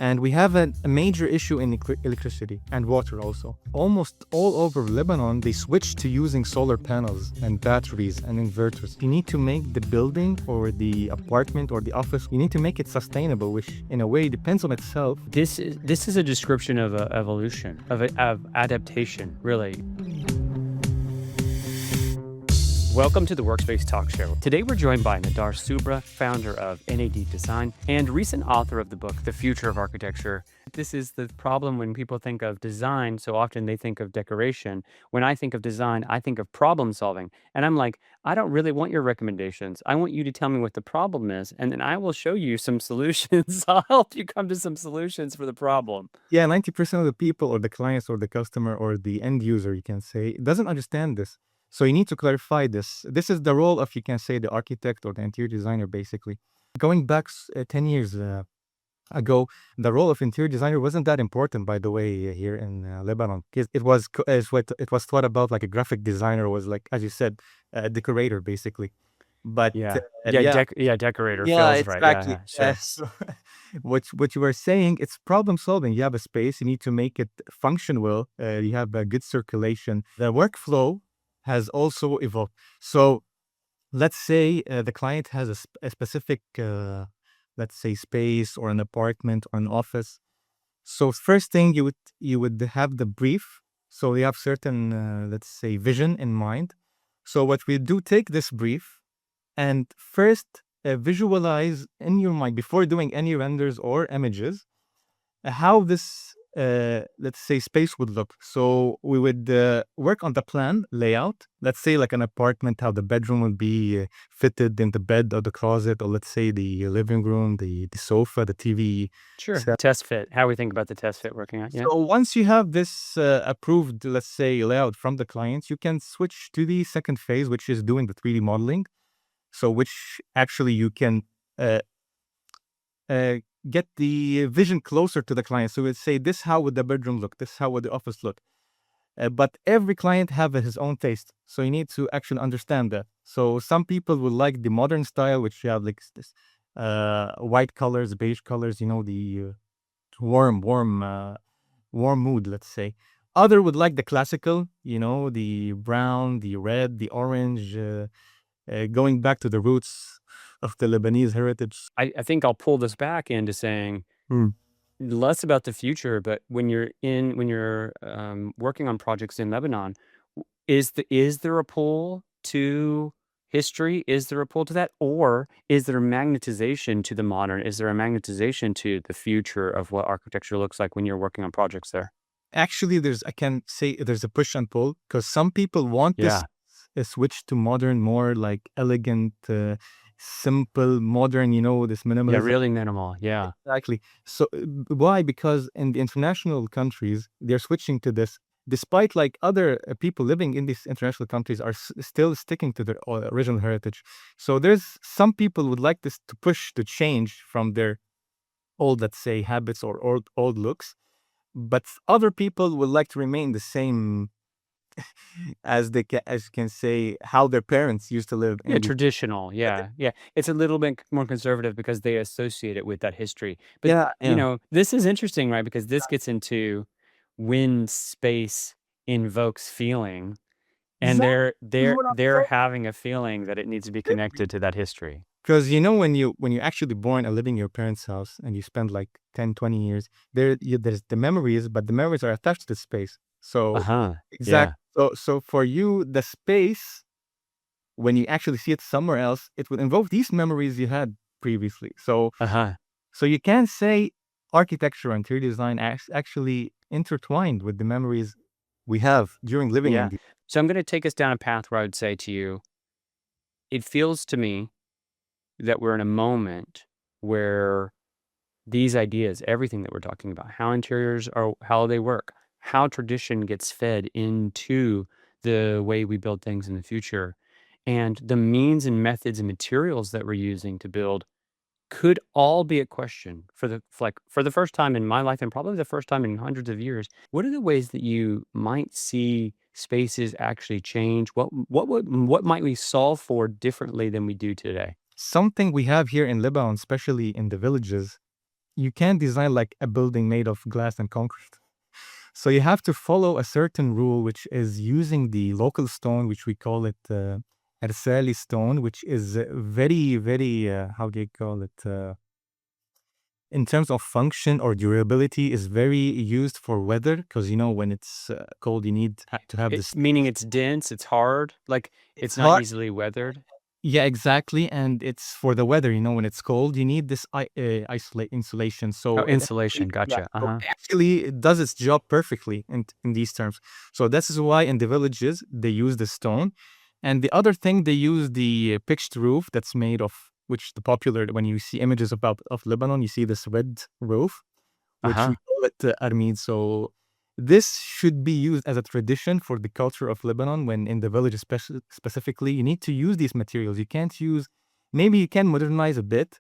And we have a major issue in electricity and water also. Almost all over Lebanon, they switched to using solar panels and batteries and inverters. You need to make the building or the apartment or the office, you need to make it sustainable, which in a way depends on itself. This is a description of evolution, of adaptation, really. Welcome to the Workspace Talk Show. Today we're joined by Nader Soubra, founder of NAD Design and recent author of the book, The Future of Architecture. This is the problem when people think of design, so often they think of decoration. When I think of design, I think of problem solving. And I'm like, I don't really want your recommendations. I want you to tell me what the problem is, and then I will show you some solutions. I'll help you come to some solutions for the problem. Yeah, 90% of the people or the clients or the customer or the end user, you can say, doesn't understand this. So you need to clarify this. This is the role of, you can say, the architect or the interior designer, basically. Going back 10 years ago, the role of interior designer wasn't that important, by the way, here in Lebanon. It was thought about like a graphic designer was like, as you said, a decorator, basically. But decorator feels right. Exactly. Sure. So what you were saying, it's problem solving. You have a space, you need to make it function well. You have a good circulation. The workflow has also evolved. So let's say the client has a specific, let's say, space or an apartment or an office. So first thing you would have the brief. So you have certain, let's say, vision in mind. So what we do, take this brief and first visualize in your mind before doing any renders or images how this let's say space would look. So we would work on the plan layout. Let's say like an apartment, how the bedroom would be fitted in the bed or the closet, or let's say the living room, the sofa, the TV. Sure. Test fit. How we think about the test fit working out. Yeah. So once you have this approved, let's say, layout from the clients, you can switch to the second phase, which is doing the 3D modeling. So which actually you can get the vision closer to the client. So we'll say, this how would the bedroom look, this how would the office look. But every client have his own taste. So you need to actually understand that. So some people will like the modern style, which you have like this white colors, beige colors, the warm mood, let's say. Other would like the classical, the brown, the red, the orange, going back to the roots of the Lebanese heritage. I think I'll pull this back into saying less about the future, but when you're working on projects in Lebanon, is there a pull to history? Is there a pull to that, or is there a magnetization to the modern? Is there a magnetization to the future of what architecture looks like when you're working on projects there? Actually, I can say there's a push and pull, because some people want this switch to modern, more like elegant, simple, modern, this minimalism. Yeah, really minimal. Yeah. Exactly. So why? Because in the international countries, they're switching to this, despite like other people living in these international countries are still sticking to their original heritage. So there's some people would like this to push to change from their old, let's say, habits or old looks, but other people would like to remain the same as you can say, how their parents used to live. Traditional. Yeah. It's a little bit more conservative because they associate it with that history. But this is interesting, right? Because this gets into when space invokes feeling, and they're having a feeling that it needs to be connected to that history. Because when you're actually born and living in your parents' house and you spend like 10, 20 years, there's the memories, but the memories are attached to the space. So exactly. So for you, the space, when you actually see it somewhere else, it would invoke these memories you had previously. So so you can say architecture and interior design actually intertwined with the memories we have during living in the. So I'm going to take us down a path where I would say to you, it feels to me that we're in a moment where these ideas, everything that we're talking about, how interiors are, how they work, how tradition gets fed into the way we build things in the future, and the means and methods and materials that we're using to build could all be a question for the first time in my life, and probably the first time in hundreds of years. What are the ways that you might see spaces actually change? What might we solve for differently than we do today? Something we have here in Lebanon, especially in the villages, you can't design like a building made of glass and concrete. So you have to follow a certain rule, which is using the local stone, which we call it Ersali stone, which is very, very, how do you call it? In terms of function or durability, is very used for weather because when it's cold, you need to have this. Meaning it's dense, it's hard, like it's It's not hard. easily weathered. Yeah, exactly. And it's for the weather, when it's cold, you need this isolate insulation. Oh, So it insulation. actually, yeah, Gotcha. so it does its job perfectly in these terms. So this is why in the villages they use the stone. And the other thing, they use the pitched roof that's made of, which the popular, when you see images of Lebanon, you see this red roof, which Uh-huh. we call it armid. So this should be used as a tradition for the culture of Lebanon. When in the village, specifically, you need to use these materials. You can't use. Maybe you can modernize a bit,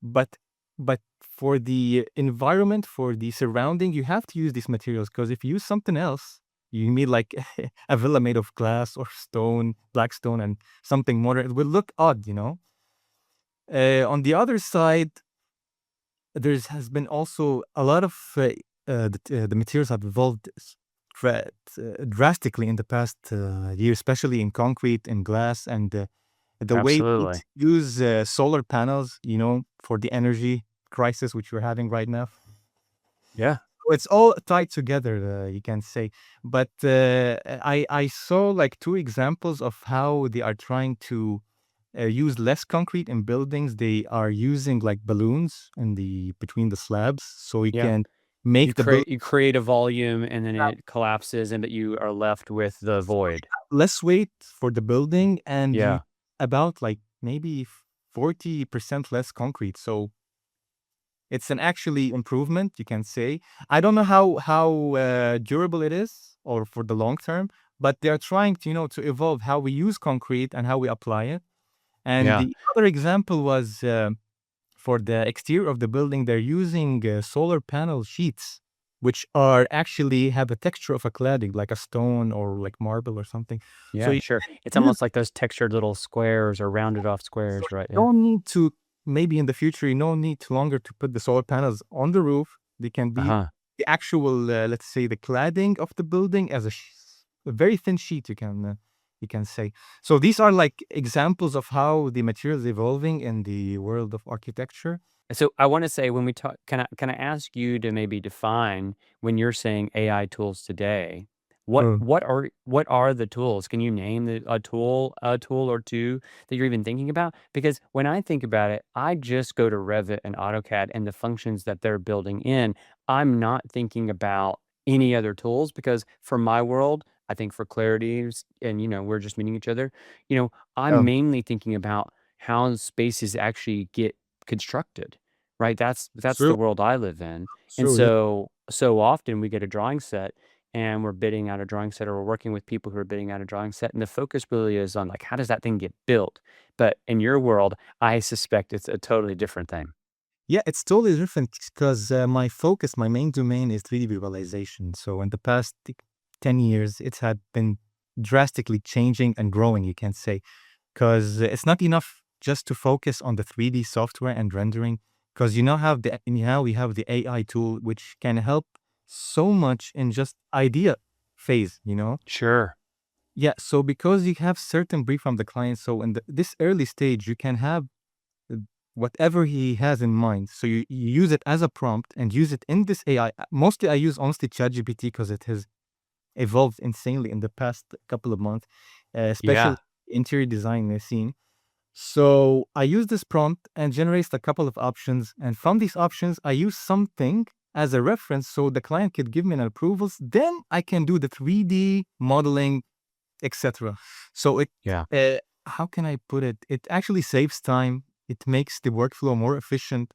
but for the environment, for the surrounding, you have to use these materials because if you use something else, you need like a villa made of glass or stone, black stone, and something modern. It will look odd. On the other side, has been also a lot of the materials have evolved drastically in the past year, especially in concrete and glass, and the way we need Absolutely. to use solar panels, for the energy crisis which we're having right now. Yeah. So it's all tied together, you can say. But I saw like two examples of how they are trying to use less concrete in buildings. They are using like balloons in the between the slabs, so you Yeah. can make the building You create a volume and then it collapses and but you are left with the void. less weight for the building, and you Yeah. about like maybe 40% less concrete. So it's an actually improvement, you can say. I don't know how durable it is or for the long term, but they're trying to to evolve how we use concrete and how we apply it. And Yeah. the other example was for the exterior of the building, they're using solar panel sheets, which are actually have a texture of a cladding, like a stone or like marble or something. So Yeah, you sure. can It's use almost like those textured little squares or rounded off so squares, right? you Yeah. don't need to, maybe in the future, you don't need to longer to put the solar panels on the roof. They can be Uh-huh. the actual, let's say, the cladding of the building as a very thin sheet. You can say. So these are like examples of how the materials evolving in the world of architecture. So I want to say when we talk, can I ask you to maybe define when you're saying AI tools today, Mm. what are the tools? Can you name a tool or two that you're even thinking about? Because when I think about it, I just go to Revit and AutoCAD and the functions that they're building in. I'm not thinking about any other tools because for my world, I think for clarity and we're just meeting each other, I'm Um, mainly thinking about how spaces actually get constructed. Right? That's the true, world I live in. And true, yeah. so often we get a drawing set and we're bidding out a drawing set or we're working with people who are bidding out a drawing set. And the focus really is on like how does that thing get built? But in your world, I suspect it's a totally different thing. Yeah, it's totally different because my focus, my main domain is 3D visualization. So in the past 10 years, it had been drastically changing and growing, you can say, because it's not enough just to focus on the 3D software and rendering, because now we have the AI tool, which can help so much in just idea phase. Sure. Yeah, so because you have certain brief from the client, so in this early stage, you can have uh, whatever he has in mind. So you use it as a prompt and use it in this AI. Mostly I use honestly ChatGPT because it has evolved insanely in the past couple of months, especially Yeah. interior design scene. So I use this prompt and generates a couple of options. And from these options, I use something as a reference so the client could give me an approvals. Then I can do the 3D modeling, etc. So Yeah. uh, how can I put it? It actually saves time. It makes the workflow more efficient.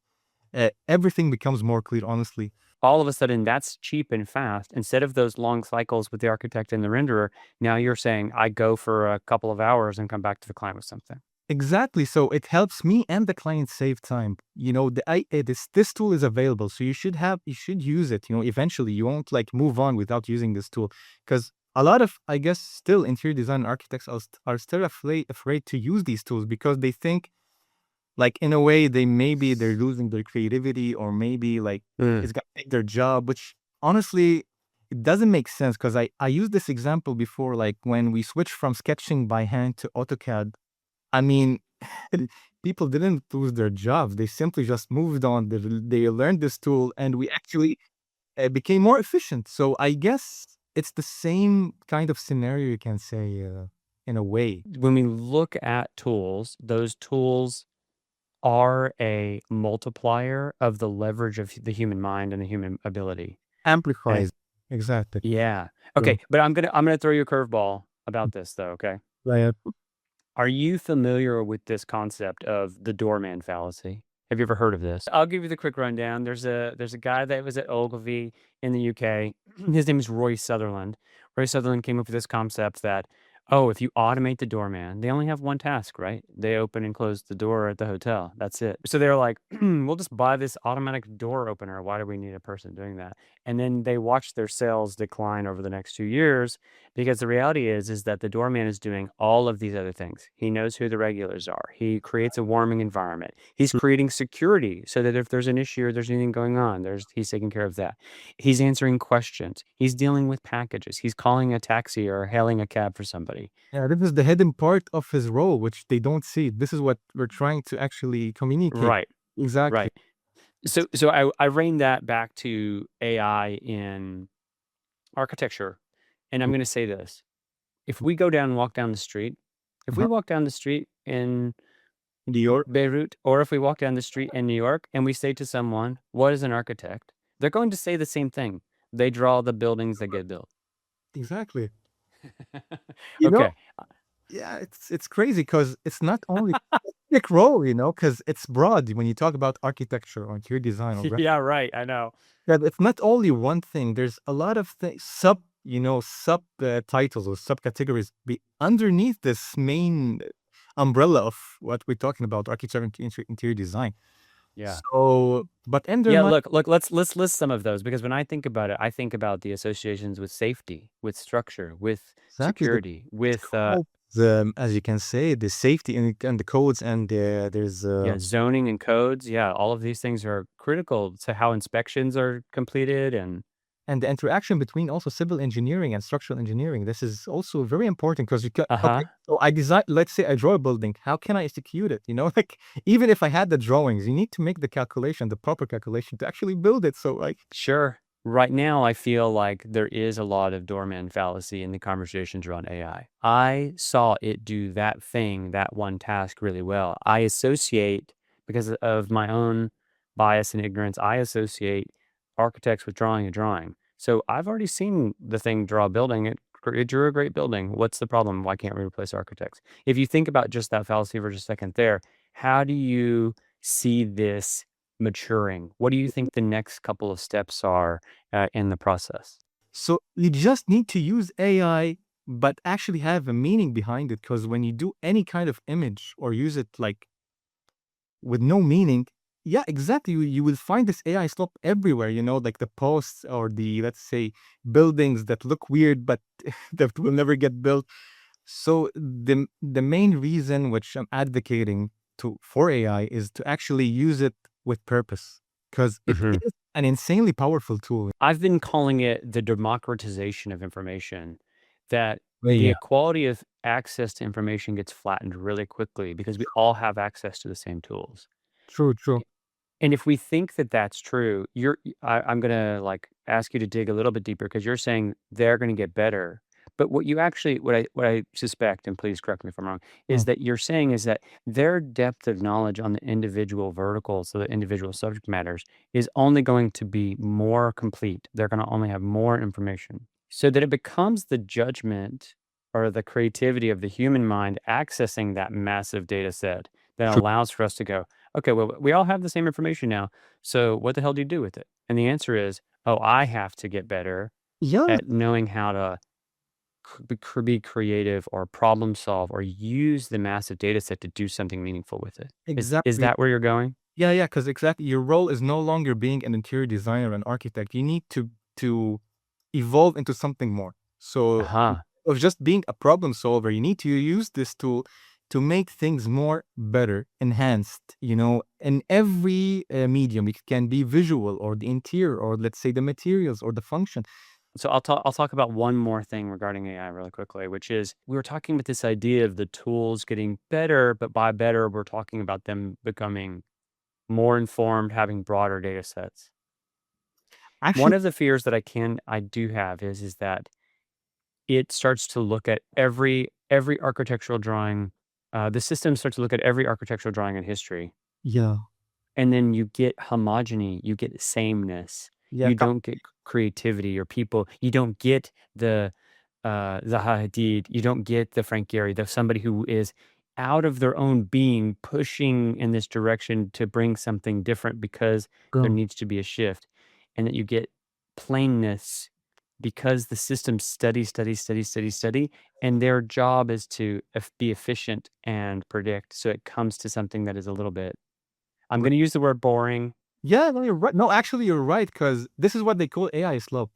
Everything becomes more clear, honestly. All of a sudden that's cheap and fast. Instead of those long cycles with the architect and the renderer, now you're saying I go for a couple of hours and come back to the client with something. Exactly. So it helps me and the client save time. This tool is available, so you should use it. Eventually you won't like move on without using this tool because a lot of, I guess, still interior design architects are still afraid to use these tools because they think like in a way they're losing their creativity, or maybe like Mm. it's gonna take their job, which honestly it doesn't make sense, because I used this example before, like when we switched from sketching by hand to AutoCAD. I mean, people didn't lose their jobs. They simply just moved on. They learned this tool, and we actually became more efficient. So I guess it's the same kind of scenario, you can say, in a way. When we look at tools, those tools are a multiplier of the leverage of the human mind and the human ability. And Amplifies. Exactly. yeah. So, Okay, but I'm gonna throw you a curveball about this though, okay? like, Are you familiar with this concept of the doorman fallacy? Have you ever heard of this? I'll give you the quick rundown. There's a guy that was at Ogilvy in the UK. His name is Roy Sutherland. Roy Sutherland came up with this concept that, oh, if you automate the doorman, they only have one task, right? They open and close the door at the hotel. That's it. So they're like, we'll just buy this automatic door opener. Why do we need a person doing that? And then they watch their sales decline over the next 2 years, because the reality is that the doorman is doing all of these other things. He knows who the regulars are. He creates a warming environment. He's creating security so that if there's an issue or there's anything going on, he's taking care of that. He's answering questions. He's dealing with packages. He's calling a taxi or hailing a cab for somebody. yeah, this is the hidden part of his role, which they don't see. This is what we're trying to actually communicate. Right, Exactly. right. So I rein that back to AI in architecture, and I'm going to say this: if we go down and walk down the street, if we Uh-huh. walk down the street in Dior. Beirut, or if we walk down the street in New York and we say to someone, "What is an architect?" They're going to say the same thing. They draw the buildings that get built. Exactly. You know, Okay. yeah, it's crazy because it's not only big role, because it's broad when you talk about architecture or interior design or Yeah, right. I know. yeah, it's not only one thing. There's a lot of sub titles or subcategories be underneath this main umbrella of what we're talking about, architecture and interior design. Yeah. So, but Yeah, undermine look, let's list some of those, because when I think about it, I think about the associations with safety, with structure, with exactly security, it's with called the, as you can say, the safety and the codes, and there's yeah, zoning and codes. Yeah, all of these things are critical to how inspections are completed. and the interaction between also civil engineering and structural engineering. This is also very important because you can, Uh-huh. okay, so I design, let's say I draw a building. How can I execute it? Like even if I had the drawings, you need to make the calculation, the proper calculation to actually build it. So like, Sure. Right now, I feel like there is a lot of doorman fallacy in the conversations around AI. I saw it do that thing, that one task really well. I associate, because of my own bias and ignorance, I associate architects with drawing a drawing. So I've already seen the thing draw a building. It drew a great building. What's the problem? Why can't we replace architects? If you think about just that fallacy for just a second there, how do you see this maturing? What do you think the next couple of steps are in the process? so you just need to use AI, but actually have a meaning behind it. Because when you do any kind of image or use it like with no meaning, yeah, exactly. You will find this AI slop everywhere, like the posts or the, let's say, buildings that look weird, but that will never get built. So the main reason which I'm advocating for AI is to actually use it with purpose, because it Mhm. is an insanely powerful tool. I've been calling it the democratization of information, that the Yeah, equality of access to information gets flattened really quickly because we all have access to the same tools. true, true. And if we think that that's true, I'm gonna like ask you to dig a little bit deeper, because you're saying they're gonna get better. But what I suspect, and please correct me if I'm wrong, is Mm, that you're saying is that their depth of knowledge on the individual verticals, so the individual subject matters, is only going to be more complete. They're gonna only have more information. So that it becomes the judgment or the creativity of the human mind accessing that massive data set that true. allows for us to go, okay, well, we all have the same information now. So what the hell do you do with it? And the answer is, oh, I have to get better Yeah, at knowing how to be creative or problem solve or use the massive data set to do something meaningful with it. Is exactly. that where you're going? Yeah, because exactly your role is no longer being an interior designer and architect. You need to evolve into something more. So Uh-huh. of just being a problem solver, you need to use this tool to make things more better, enhanced, in every medium. It can be visual or the interior or let's say the materials or the function. So I'll talk about one more thing regarding AI really quickly, which is we were talking about this idea of the tools getting better, but by better, we're talking about them becoming more informed, having broader data sets. One Actually, of the fears that I do have is that it starts to look at every architectural drawing. The system starts to look at every architectural drawing in history, yeah, and then you get homogeny, you get sameness. yeah, You don't get creativity or people. You don't get the Zaha Hadid. You don't get the Frank Gehry, somebody who is out of their own being, pushing in this direction to bring something different because there go. needs to be a shift, and that you get plainness because the system study, and their job is to be efficient and predict. So it comes to something that is a little bit. I'm going to use the word boring. Yeah, no, you're right. No, actually, you're right, because this is what they call AI slope,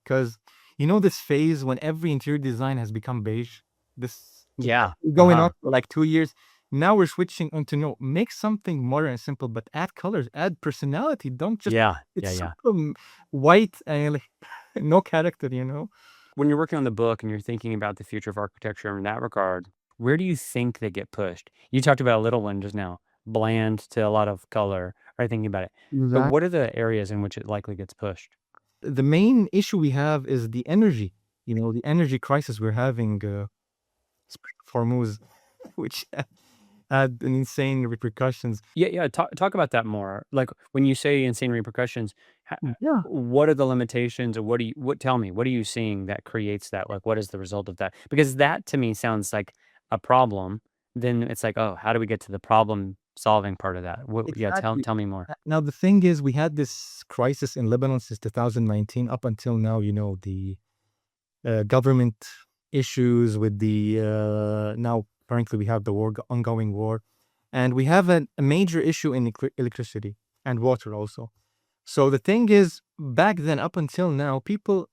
because this phase when every interior design has become beige, this Yeah. going on Uh-huh. for like 2 years. Now we're switching on to no, make something modern and simple, but add colors, add personality. Don't just, Yeah. it's Yeah. so Yeah. white and like, no character. When you're working on the book and you're thinking about the future of architecture in that regard, where do you think they get pushed? You talked about a little one just now, bland to a lot of color, or thinking about it. But That what are the areas in which it likely gets pushed? the main issue we have is the energy, the energy crisis we're having, Spring of Hormuz, which had an insane repercussions. Yeah, yeah. Talk about that more. Like when you say insane repercussions, Yeah, what are the limitations, or tell me, what are you seeing that creates that? Like, what is the result of that? Because that to me sounds like a problem. Then it's like, oh, how do we get to the problem solving part of that? Yeah, exactly. tell me more. Now the thing is, we had this crisis in Lebanon since 2019 up until now. The government issues with the now currently we have the ongoing war, and we have a major issue in electricity and water also. So the thing is, back then up until now, people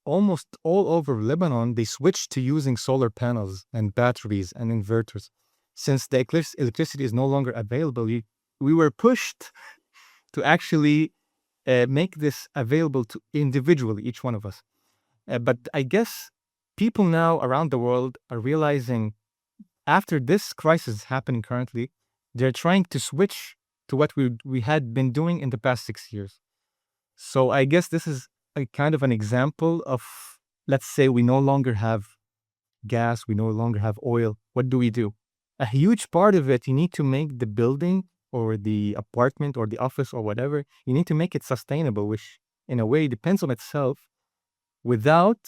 almost all over Lebanon, they switched to using solar panels and batteries and inverters. Since the electricity is no longer available, we were pushed to actually make this available to individually, each one of us. But I guess people now around the world are realizing after this crisis happening currently, they're trying to switch to what we had been doing in the past 6 years. So I guess this is a kind of an example of, let's say we no longer have gas, we no longer have oil. What do we do? A huge part of it, you need to make the building or the apartment or the office or whatever, you need to make it sustainable, which in a way depends on itself. Without,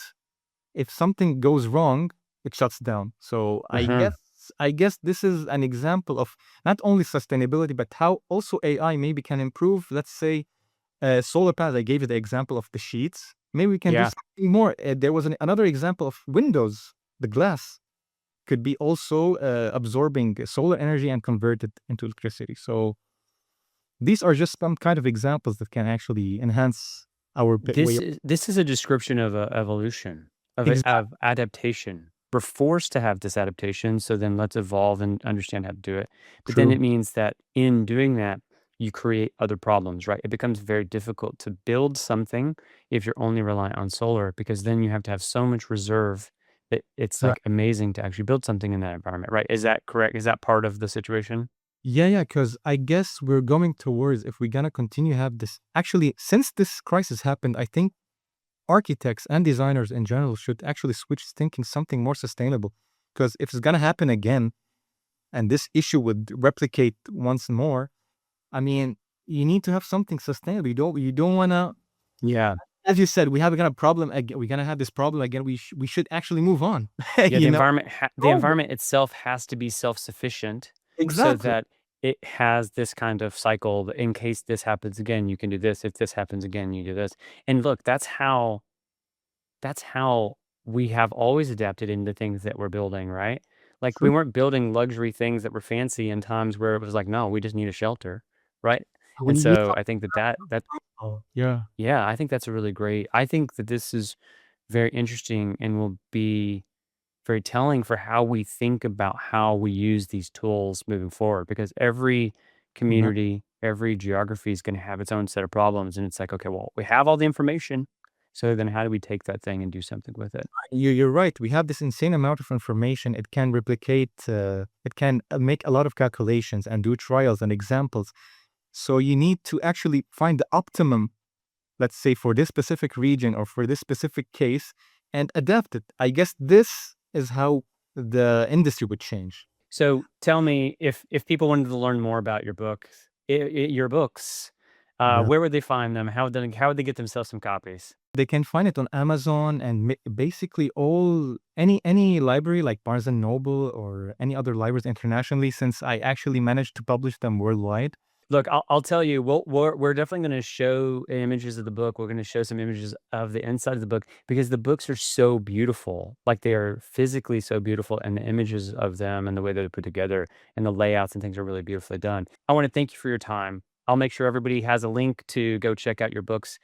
if something goes wrong, it shuts down. So Uh-huh. I guess this is an example of not only sustainability, but how also AI maybe can improve, let's say, solar panels. I gave you the example of the sheets. Maybe we can do Yeah. something more. There was another example of windows. The glass could be also absorbing solar energy and convert it into electricity. So these are just some kind of examples that can actually enhance our way of. This is a description of evolution, Exactly. of adaptation. We're forced to have this adaptation, so then let's evolve and understand how to do it. But then True. it means that in doing that, you create other problems, right? It becomes very difficult to build something if you're only reliant on solar, because then you have to have so much reserve that it's like amazing to actually build something in that environment, right? Is that correct? Is that part of the situation? Yeah, because I guess we're going towards, if we're gonna continue have this. Actually, since this crisis happened, I think architects and designers in general should actually switch thinking something more sustainable. Because if it's gonna happen again, and this issue would replicate once more, I mean, you need to have something sustainable. You don't wanna, Yeah. as you said, we have a problem again. We're gonna have this problem again. We should actually move on. Yeah, you know? the Oh, environment itself has to be self-sufficient so exactly. that it has this kind of cycle that in case this happens again, you can do this. If this happens again, you do this. And look, that's how we have always adapted into things that we're building, right? Like we True. weren't building luxury things that were fancy in times where it was like, no, we just need a shelter, right? When And you so talk, I think that oh, yeah. yeah, I think that's a really great. I think that this is very interesting and will be very telling for how we think about how we use these tools moving forward, because every Mhm. community, every geography is going to have its own set of problems. And it's like, okay, well, we have all the information. So then how do we take that thing and do something with it? You're right. We have this insane amount of information. It can replicate, it can make a lot of calculations and do trials and examples. So you need to actually find the optimum, let's say, for this specific region or for this specific case and adapt it. I guess this is how the industry would change. So tell me, if people wanted to learn more about your books, your books, Yeah. where would they find them? How would they get themselves some copies? They can find it on Amazon and basically all any library like Barnes and Noble or any other libraries internationally, since I actually managed to publish them worldwide. Look, I'll tell you, we're definitely going to show images of the book. We're going to show some images of the inside of the book because the books are so beautiful. Like they are physically so beautiful, and the images of them and the way they're put together and the layouts and things are really beautifully done. I want to thank you for your time. I'll make sure everybody has a link to go check out your books,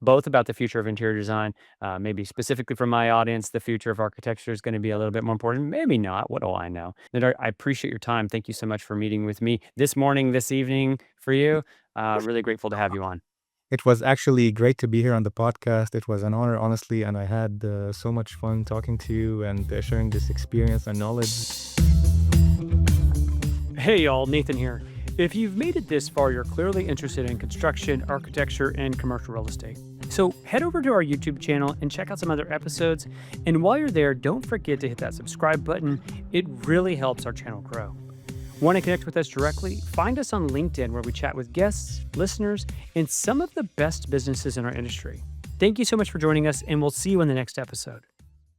both about the future of interior design. Maybe specifically for my audience, the future of architecture is going to be a little bit more important. Maybe not. What do I know? Nader, I appreciate your time. Thank you so much for meeting with me this morning, this evening for you. Really grateful to have you on. It was actually great to be here on the podcast. It was an honor, honestly, and I had so much fun talking to you and sharing this experience and knowledge. Hey, y'all, Nathan here. If you've made it this far, you're clearly interested in construction, architecture, and commercial real estate. So head over to our YouTube channel and check out some other episodes. And while you're there, don't forget to hit that subscribe button. It really helps our channel grow. Want to connect with us directly? Find us on LinkedIn, where we chat with guests, listeners, and some of the best businesses in our industry. Thank you so much for joining us, and we'll see you in the next episode.